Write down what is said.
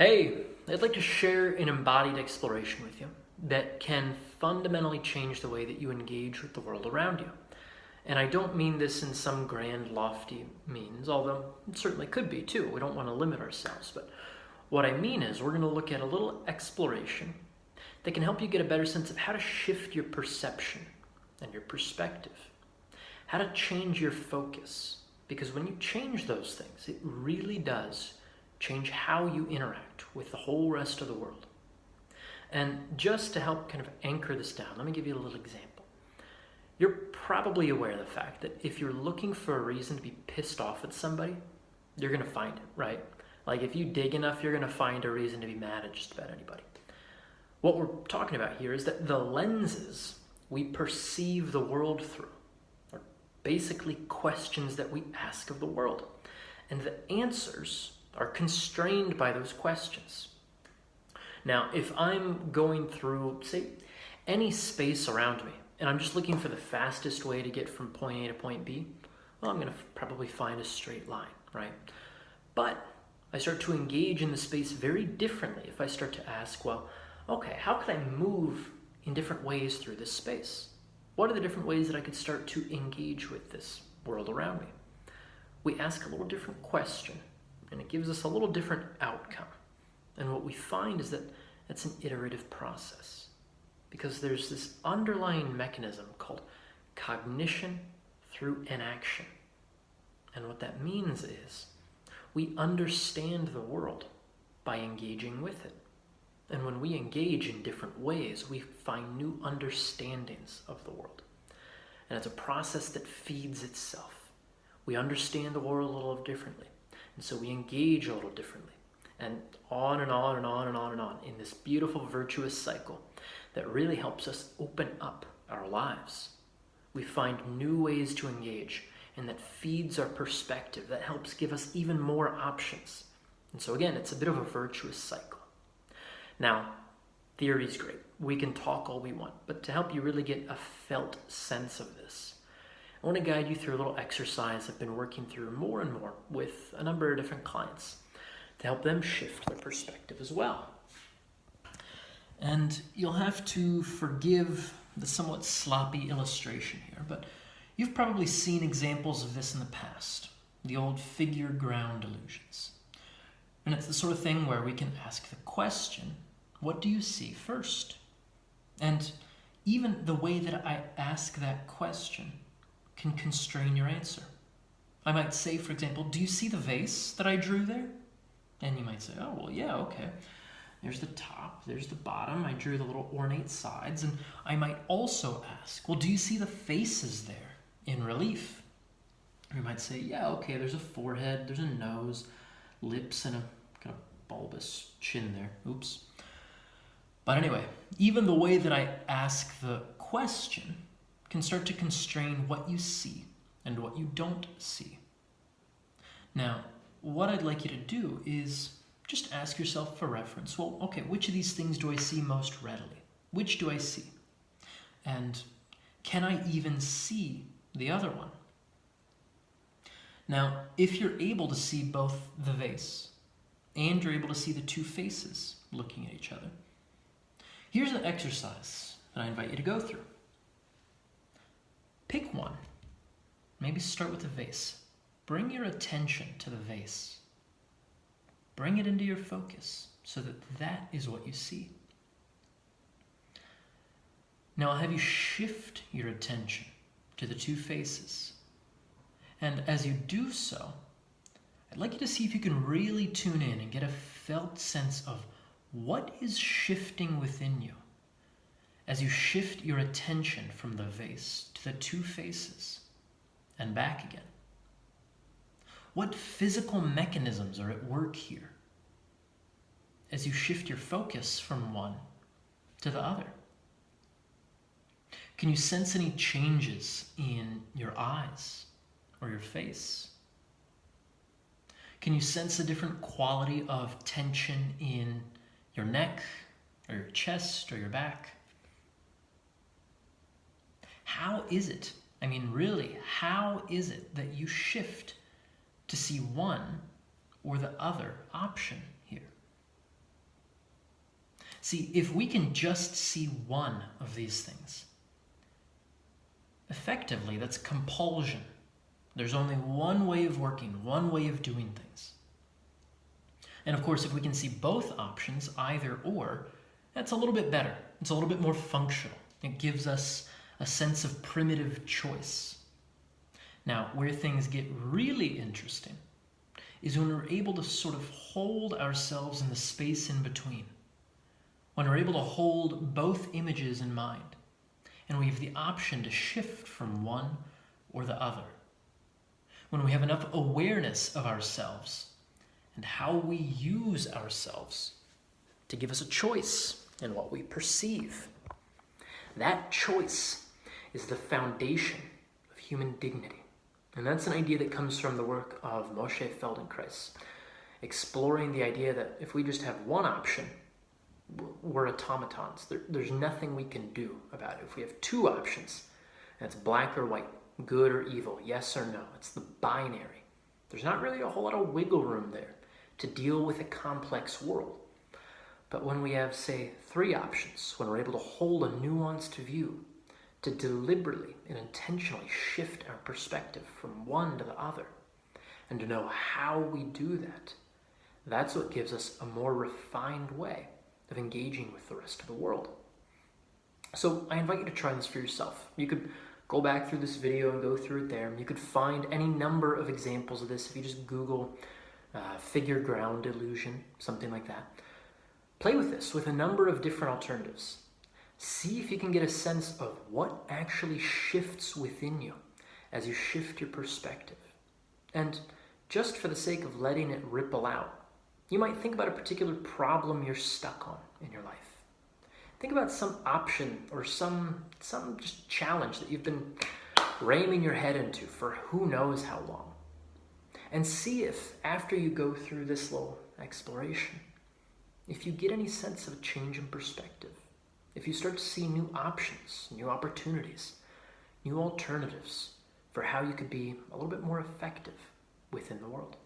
Hey, I'd like to share an embodied exploration with you that can fundamentally change the way that you engage with the world around you. And I don't mean this in some grand, lofty means, although it certainly could be too. We don't want to limit ourselves. But what I mean is, we're going to look at a little exploration that can help you get a better sense of how to shift your perception and your perspective, how to change your focus. Because when you change those things, it really does change how you interact with the whole rest of the world. And just to help kind of anchor this down, let me give you a little example. You're probably aware of the fact that if you're looking for a reason to be pissed off at somebody, you're going to find it, right? Like if you dig enough, you're going to find a reason to be mad at just about anybody. What we're talking about here is that the lenses we perceive the world through are basically questions that we ask of the world. And the answers are constrained by those questions. Now, if I'm going through, say, any space around me, and I'm just looking for the fastest way to get from point A to point B, well, I'm going to probably find a straight line, right? But I start to engage in the space very differently if I start to ask, well, okay, how could I move in different ways through this space? What are the different ways that I could start to engage with this world around me? We ask a little different question, and it gives us a little different outcome. And what we find is that it's an iterative process, because there's this underlying mechanism called cognition through inaction. And what that means is we understand the world by engaging with it. And when we engage in different ways, we find new understandings of the world. And it's a process that feeds itself. We understand the world a little differently. And so we engage a little differently, and on and on and on and on and on in this beautiful virtuous cycle that really helps us open up our lives. We find new ways to engage, and that feeds our perspective, that helps give us even more options. And so again, it's a bit of a virtuous cycle. Now, theory is great. We can talk all we want, but to help you really get a felt sense of this, I want to guide you through a little exercise I've been working through more and more with a number of different clients to help them shift their perspective as well. And you'll have to forgive the somewhat sloppy illustration here, but you've probably seen examples of this in the past, the old figure ground illusions. And it's the sort of thing where we can ask the question, what do you see first? And even the way that I ask that question can constrain your answer. I might say, for example, do you see the vase that I drew there? And you might say, oh, well, yeah, okay. There's the top, there's the bottom, I drew the little ornate sides. And I might also ask, well, do you see the faces there in relief? And you might say, yeah, okay, there's a forehead, there's a nose, lips, and a kind of bulbous chin there. Oops. But anyway, even the way that I ask the question can start to constrain what you see and what you don't see. Now, what I'd like you to do is just ask yourself for reference. Well, okay, which of these things do I see most readily? Which do I see? And can I even see the other one? Now, if you're able to see both the vase and you're able to see the two faces looking at each other, here's an exercise that I invite you to go through. Pick one. Maybe start with the vase. Bring your attention to the vase. Bring it into your focus so that that is what you see. Now I'll have you shift your attention to the two faces. And as you do so, I'd like you to see if you can really tune in and get a felt sense of what is shifting within you as you shift your attention from the vase to the two faces and back again. What physical mechanisms are at work here as you shift your focus from one to the other? Can you sense any changes in your eyes or your face? Can you sense a different quality of tension in your neck or your chest or your back? How is it, really, how is it that you shift to see one or the other option here? See, if we can just see one of these things, effectively, that's compulsion. There's only one way of working, one way of doing things. And of course, if we can see both options, either or, that's a little bit better. It's a little bit more functional. It gives us a sense of primitive choice. Now, where things get really interesting is when we're able to sort of hold ourselves in the space in between. When we're able to hold both images in mind, and we have the option to shift from one or the other. When we have enough awareness of ourselves and how we use ourselves to give us a choice in what we perceive. That choice is the foundation of human dignity. And that's an idea that comes from the work of Moshe Feldenkrais, exploring the idea that if we just have one option, we're automatons. There's nothing we can do about it. If we have two options, and it's black or white, good or evil, yes or no, it's the binary. There's not really a whole lot of wiggle room there to deal with a complex world. But when we have, say, three options, when we're able to hold a nuanced view, to deliberately and intentionally shift our perspective from one to the other, and to know how we do that, that's what gives us a more refined way of engaging with the rest of the world. So I invite you to try this for yourself. You could go back through this video and go through it there. You could find any number of examples of this if you just Google figure ground illusion, something like that. Play with this with a number of different alternatives. See if you can get a sense of what actually shifts within you as you shift your perspective. And just for the sake of letting it ripple out, you might think about a particular problem you're stuck on in your life. Think about some option or some just challenge that you've been ramming your head into for who knows how long. And see if, after you go through this little exploration, if you get any sense of a change in perspective, if you start to see new options, new opportunities, new alternatives for how you could be a little bit more effective within the world.